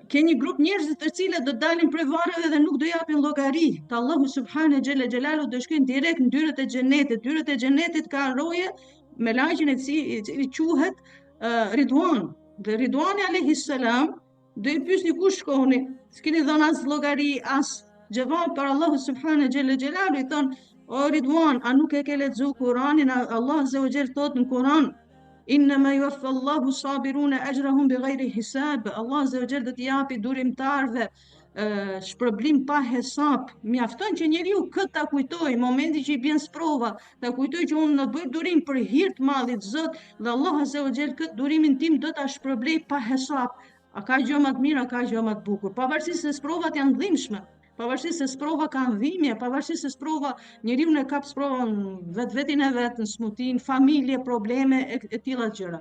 Ke një grup njerëzit të cilët do dalin prej varreve dhe nuk do japin llogari. Te Allahu subhanahu xhela xhelalu do shkojnë direkt në dyert e xhenetit. Dyert e xhenetit ka roje me laqin i cili quhet Ridwan. Dhe Ridwani alayhi salam do i pyesni ku shkoni. S'keni dhënë as llogari, as gjevap për Allahu subhanahu xhela xhelalu i thon o Ridwan, a nuk e ke lexuar Kur'anin? Allah azza wa jall thot në Kur'an إنما يوفى الله الصابرون أجرهم بغير حساب. Allah azza wa jall do t'i japi durimtarve shpërblim pa hesap. Mjafton që njeriu këtë ta kujtoj, momenti që i bjen sprova, ta kujtoj që unë në bëj durim për hir të Madhit Zot dhe Allah azza wa jall këtë durimin tim do ta shpërblej pa hesap. A ka gjë më të mirë, a ka gjë më të bukur? Pavarësisht se sprovat janë dhimbshme, pavarësisht se sprova kanë dhimbje, pavarësisht se sprova njeriu ne kap sprovën vetin e vet, në smutun, familje, probleme e tilla gjëra.